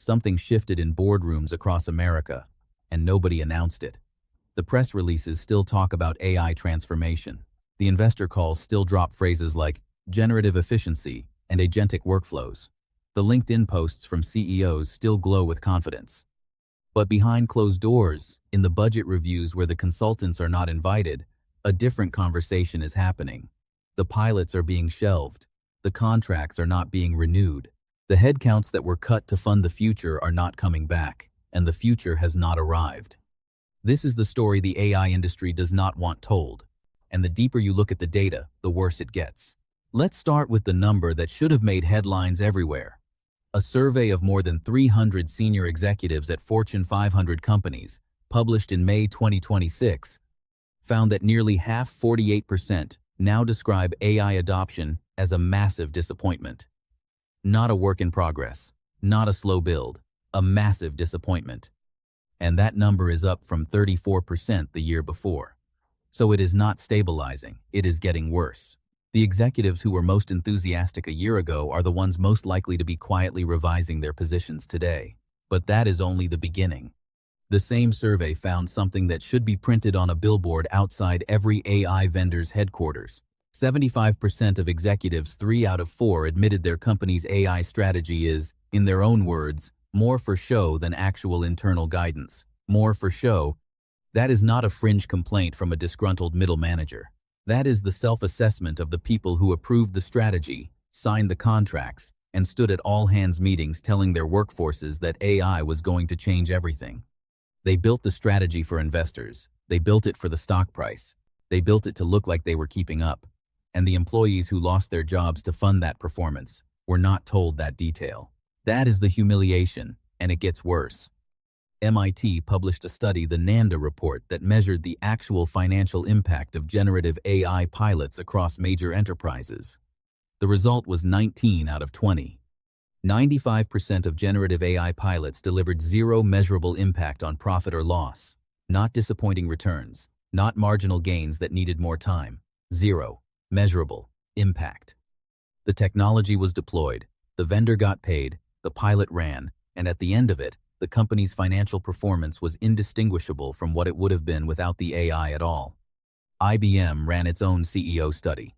something shifted in boardrooms across America, and nobody announced it. The press releases still talk about AI transformation. The investor calls still drop phrases like generative efficiency and agentic workflows. The LinkedIn posts from CEOs still glow with confidence. But behind closed doors, in the budget reviews where the consultants are not invited, a different conversation is happening. The pilots are being shelved. The contracts are not being renewed. The headcounts that were cut to fund the future are not coming back, and the future has not arrived. This is the story the AI industry does not want told, and the deeper you look at the data, the worse it gets. Let's start with the number that should have made headlines everywhere. A survey of more than 300 senior executives at Fortune 500 companies, published in May 2026, found that nearly half, 48%, now describe AI adoption as a massive disappointment. Not a work in progress, not a slow build, a massive disappointment. And that number is up from 34% the year before. So it is not stabilizing, it is getting worse. The executives who were most enthusiastic a year ago are the ones most likely to be quietly revising their positions today. But that is only the beginning. The same survey found something that should be printed on a billboard outside every AI vendor's headquarters. 75% of executives, 3 out of 4, admitted their company's AI strategy is, in their own words, more for show than actual internal guidance. More for show. That is not a fringe complaint from a disgruntled middle manager. That is the self-assessment of the people who approved the strategy, signed the contracts, and stood at all-hands meetings telling their workforces that AI was going to change everything. They built the strategy for investors. They built it for the stock price. They built it to look like they were keeping up. And the employees who lost their jobs to fund that performance were not told that detail. That is the humiliation, and it gets worse. MIT published a study, the NANDA report, that measured the actual financial impact of generative AI pilots across major enterprises. The result was 19 out of 20. 95% of generative AI pilots delivered zero measurable impact on profit or loss. Not disappointing returns, not marginal gains that needed more time. Zero measurable impact. The technology was deployed, the vendor got paid, the pilot ran, and at the end of it, the company's financial performance was indistinguishable from what it would have been without the AI at all. IBM ran its own CEO study.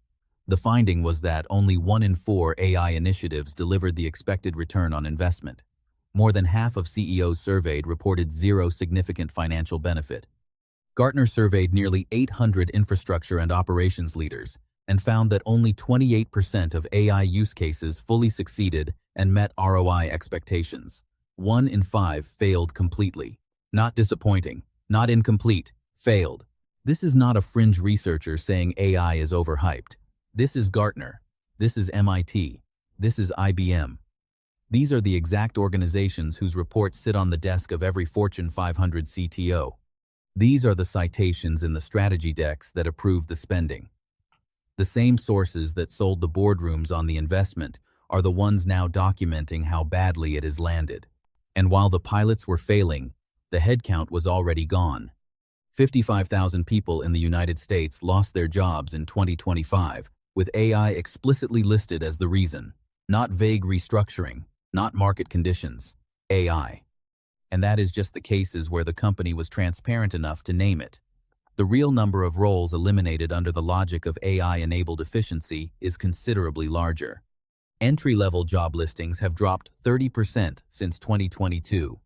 The finding was that only 1 in 4 AI initiatives delivered the expected return on investment. More than half of CEOs surveyed reported zero significant financial benefit. Gartner surveyed nearly 800 infrastructure and operations leaders and found that only 28% of AI use cases fully succeeded and met ROI expectations. 1 in 5 failed completely. Not disappointing, not incomplete, failed. This is not a fringe researcher saying AI is overhyped. This is Gartner. This is MIT. This is IBM. These are the exact organizations whose reports sit on the desk of every Fortune 500 CTO. These are the citations in the strategy decks that approved the spending. The same sources that sold the boardrooms on the investment are the ones now documenting how badly it has landed. And while the pilots were failing, the headcount was already gone. 55,000 people in the United States lost their jobs in 2025, with AI explicitly listed as the reason. Not vague restructuring, not market conditions, AI. And that is just the cases where the company was transparent enough to name it. The real number of roles eliminated under the logic of AI-enabled efficiency is considerably larger. Entry-level job listings have dropped 30% since 2022.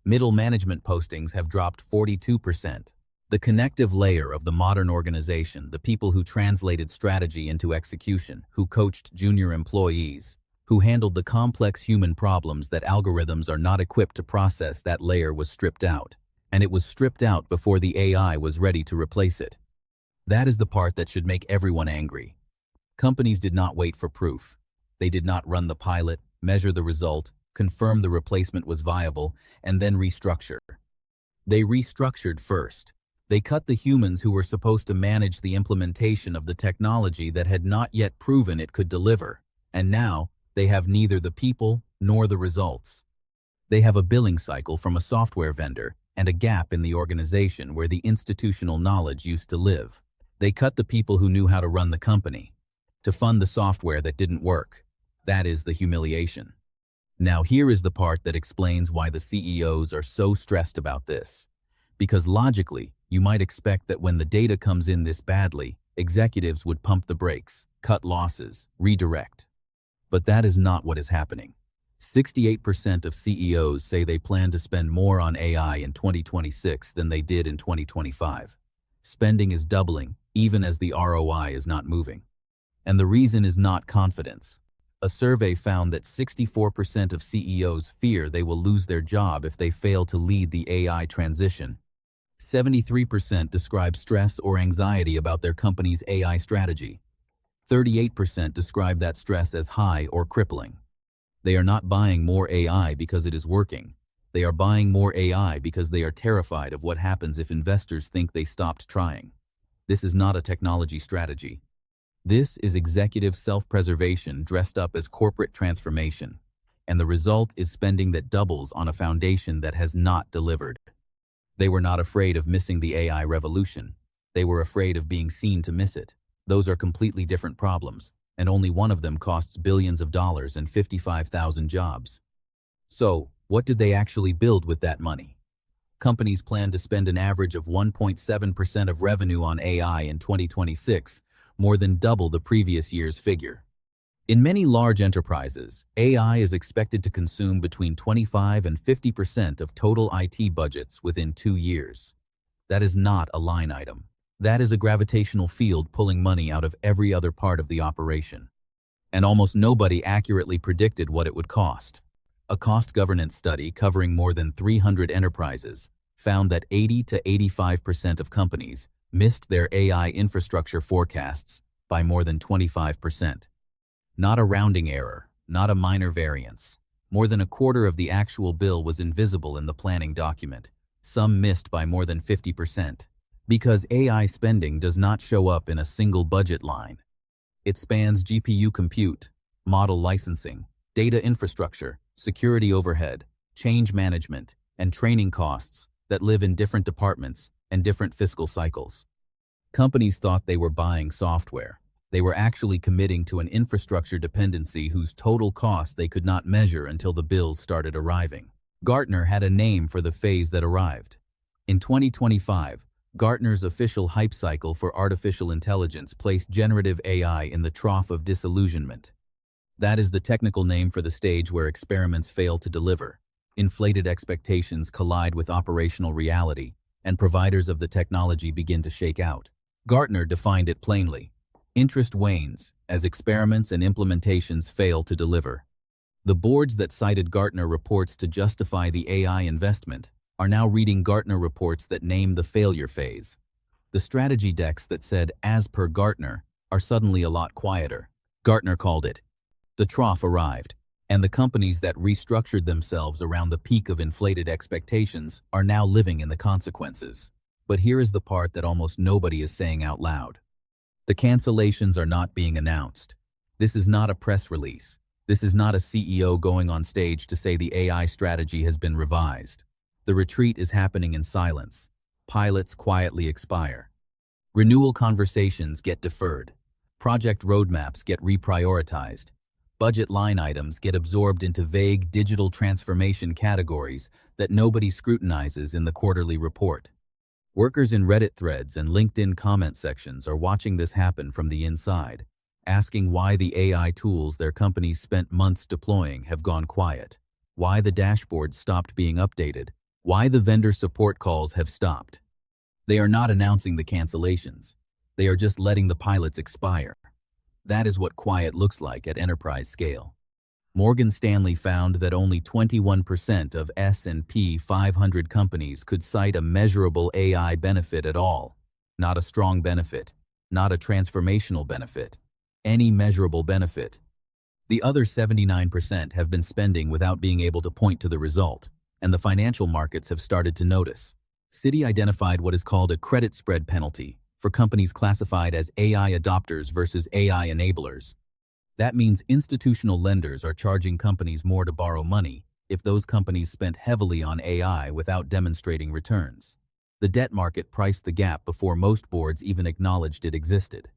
Middle management postings have dropped 42%. The connective layer of the modern organization, the people who translated strategy into execution, who coached junior employees, who handled the complex human problems that algorithms are not equipped to process, that layer was stripped out. And it was stripped out before the AI was ready to replace it. That is the part that should make everyone angry. Companies did not wait for proof. They did not run the pilot, measure the result, confirm the replacement was viable, and then restructure. They restructured first. They cut the humans who were supposed to manage the implementation of the technology that had not yet proven it could deliver. And now, they have neither the people nor the results. They have a billing cycle from a software vendor and a gap in the organization where the institutional knowledge used to live. They cut the people who knew how to run the company to fund the software that didn't work. That is the humiliation. Now here is the part that explains why the CEOs are so stressed about this. Because logically, you might expect that when the data comes in this badly, executives would pump the brakes, cut losses, redirect. But that is not what is happening. 68% of CEOs say they plan to spend more on AI in 2026 than they did in 2025. Spending is doubling, even as the ROI is not moving. And the reason is not confidence. A survey found that 64% of CEOs fear they will lose their job if they fail to lead the AI transition. 73% describe stress or anxiety about their company's AI strategy. 38% describe that stress as high or crippling. They are not buying more AI because it is working. They are buying more AI because they are terrified of what happens if investors think they stopped trying. This is not a technology strategy. This is executive self-preservation dressed up as corporate transformation, and the result is spending that doubles on a foundation that has not delivered. They were not afraid of missing the AI revolution. They were afraid of being seen to miss it. Those are completely different problems, and only one of them costs billions of dollars and 55,000 jobs. So, what did they actually build with that money? Companies plan to spend an average of 1.7% of revenue on AI in 2026, more than double the previous year's figure. In many large enterprises, AI is expected to consume between 25 and 50% of total IT budgets within 2 years. That is not a line item. That is a gravitational field pulling money out of every other part of the operation. And almost nobody accurately predicted what it would cost. A cost governance study covering more than 300 enterprises found that 80 to 85% of companies missed their AI infrastructure forecasts by more than 25%. Not a rounding error, not a minor variance. More than a quarter of the actual bill was invisible in the planning document, some missed by more than 50%. Because AI spending does not show up in a single budget line. It spans GPU compute, model licensing, data infrastructure, security overhead, change management, and training costs that live in different departments and different fiscal cycles. Companies thought they were buying software. They were actually committing to an infrastructure dependency whose total cost they could not measure until the bills started arriving. Gartner had a name for the phase that arrived. In 2025, Gartner's official hype cycle for artificial intelligence placed generative AI in the trough of disillusionment. That is the technical name for the stage where experiments fail to deliver, inflated expectations collide with operational reality, and providers of the technology begin to shake out. Gartner defined it plainly. Interest wanes as experiments and implementations fail to deliver. The boards that cited Gartner reports to justify the AI investment are now reading Gartner reports that name the failure phase. The strategy decks that said, as per Gartner, are suddenly a lot quieter. Gartner called it. The trough arrived, and the companies that restructured themselves around the peak of inflated expectations are now living in the consequences. But here is the part that almost nobody is saying out loud. The cancellations are not being announced. This is not a press release. This is not a CEO going on stage to say the AI strategy has been revised. The retreat is happening in silence. Pilots quietly expire. Renewal conversations get deferred. Project roadmaps get reprioritized. Budget line items get absorbed into vague digital transformation categories that nobody scrutinizes in the quarterly report. Workers in Reddit threads and LinkedIn comment sections are watching this happen from the inside, asking why the AI tools their companies spent months deploying have gone quiet, why the dashboards stopped being updated, why the vendor support calls have stopped. They are not announcing the cancellations. They are just letting the pilots expire. That is what quiet looks like at enterprise scale. Morgan Stanley found that only 21% of S&P 500 companies could cite a measurable AI benefit at all. Not a strong benefit, not a transformational benefit, any measurable benefit. The other 79% have been spending without being able to point to the result, and the financial markets have started to notice. Citi identified what is called a credit spread penalty for companies classified as AI adopters versus AI enablers. That means institutional lenders are charging companies more to borrow money if those companies spent heavily on AI without demonstrating returns. The debt market priced the gap before most boards even acknowledged it existed.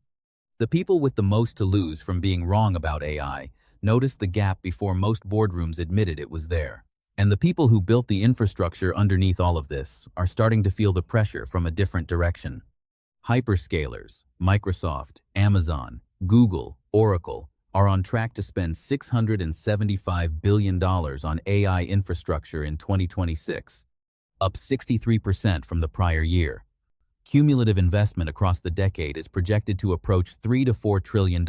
The people with the most to lose from being wrong about AI Notice the gap before most boardrooms admitted it was there. And the people who built the infrastructure underneath all of this are starting to feel the pressure from a different direction. Hyperscalers, Microsoft, Amazon, Google, Oracle are on track to spend $675 billion on AI infrastructure in 2026, up 63% from the prior year. Cumulative investment across the decade is projected to approach $3 to $4 trillion.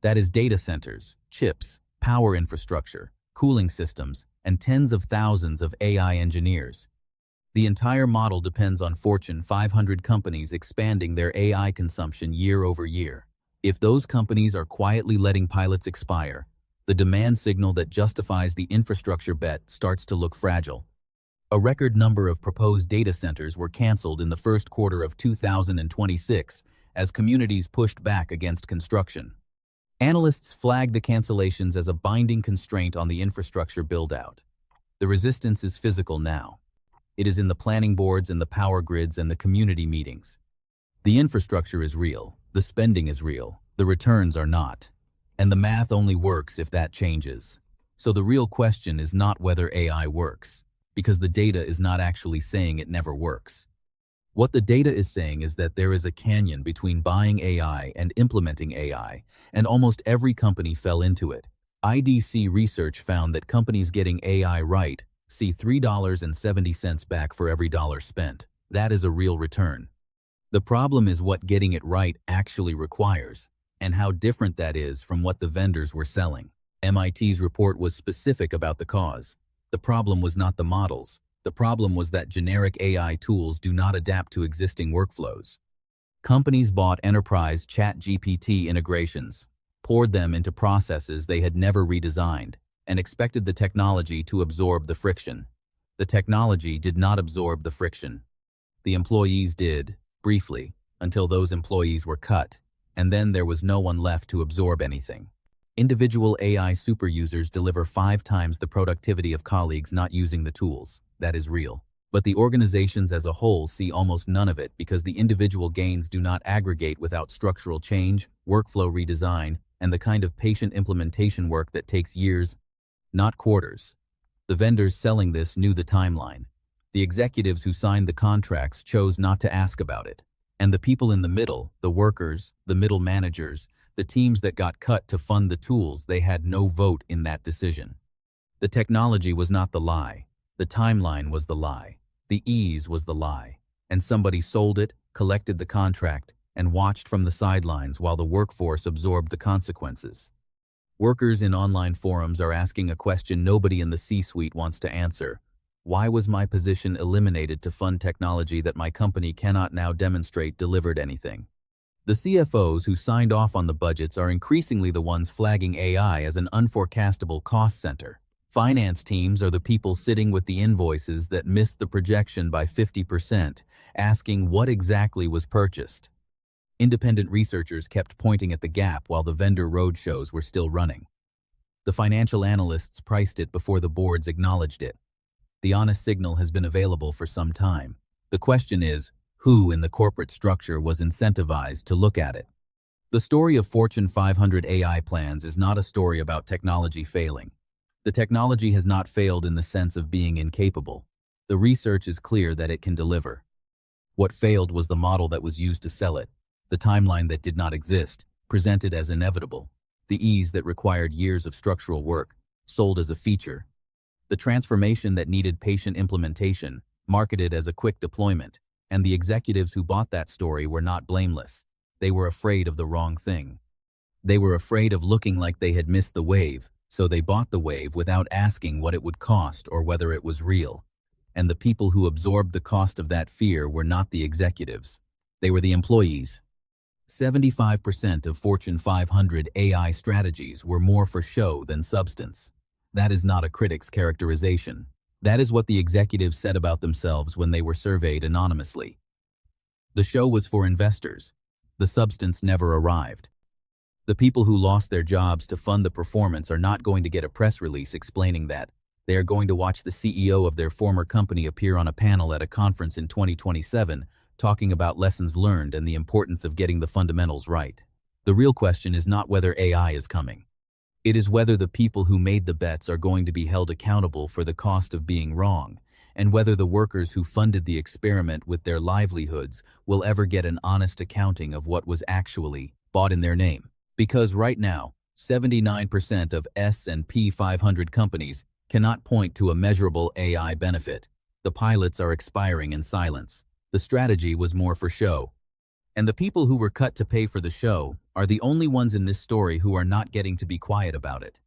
That is data centers, chips, power infrastructure, cooling systems, and tens of thousands of AI engineers. The entire model depends on Fortune 500 companies expanding their AI consumption year over year. If those companies are quietly letting pilots expire, the demand signal that justifies the infrastructure bet starts to look fragile. A record number of proposed data centers were canceled in the first quarter of 2026 as communities pushed back against construction. Analysts flagged the cancellations as a binding constraint on the infrastructure build-out. The resistance is physical now. It is in the planning boards and the power grids and the community meetings. The infrastructure is real, the spending is real, the returns are not. And the math only works if that changes. So the real question is not whether AI works, because the data is not actually saying it never works. What the data is saying is that there is a canyon between buying AI and implementing AI, and almost every company fell into it. IDC research found that companies getting AI right see $3.70 back for every dollar spent. That is a real return. The problem is what getting it right actually requires, and how different that is from what the vendors were selling. MIT's report was specific about the cause. The problem was not the models. The problem was that generic AI tools do not adapt to existing workflows. Companies bought enterprise ChatGPT integrations, poured them into processes they had never redesigned, and expected the technology to absorb the friction. The technology did not absorb the friction. The employees did, briefly, until those employees were cut, and then there was no one left to absorb anything. Individual AI superusers deliver 5 times the productivity of colleagues not using the tools. That is real. But the organizations as a whole see almost none of it because the individual gains do not aggregate without structural change, workflow redesign, and the kind of patient implementation work that takes years, not quarters. The vendors selling this knew the timeline. The executives who signed the contracts chose not to ask about it. And the people in the middle, the workers, the middle managers, the teams that got cut to fund the tools, they had no vote in that decision. The technology was not the lie. The timeline was the lie. The ease was the lie. And somebody sold it, collected the contract, and watched from the sidelines while the workforce absorbed the consequences. Workers in online forums are asking a question nobody in the C-suite wants to answer. Why was my position eliminated to fund technology that my company cannot now demonstrate delivered anything? The CFOs who signed off on the budgets are increasingly the ones flagging AI as an unforecastable cost center. Finance teams are the people sitting with the invoices that missed the projection by 50%, asking what exactly was purchased. Independent researchers kept pointing at the gap while the vendor roadshows were still running. The financial analysts priced it before the boards acknowledged it. The honest signal has been available for some time. The question is, who in the corporate structure was incentivized to look at it? The story of Fortune 500 AI plans is not a story about technology failing. The technology has not failed in the sense of being incapable. The research is clear that it can deliver. What failed was the model that was used to sell it, the timeline that did not exist, presented as inevitable, the ease that required years of structural work, sold as a feature, the transformation that needed patient implementation, marketed as a quick deployment. And the executives who bought that story were not blameless. They were afraid of the wrong thing. They were afraid of looking like they had missed the wave, so they bought the wave without asking what it would cost or whether it was real. And the people who absorbed the cost of that fear were not the executives. They were the employees. 75% of Fortune 500 AI strategies were more for show than substance. That is not a critic's characterization. That is what the executives said about themselves when they were surveyed anonymously. The show was for investors. The substance never arrived. The people who lost their jobs to fund the performance are not going to get a press release explaining that. They are going to watch the CEO of their former company appear on a panel at a conference in 2027, talking about lessons learned and the importance of getting the fundamentals right. The real question is not whether AI is coming. It is whether the people who made the bets are going to be held accountable for the cost of being wrong, and whether the workers who funded the experiment with their livelihoods will ever get an honest accounting of what was actually bought in their name. Because right now, 79% of S&P 500 companies cannot point to a measurable AI benefit. The pilots are expiring in silence. The strategy was more for show. And the people who were cut to pay for the show are the only ones in this story who are not getting to be quiet about it.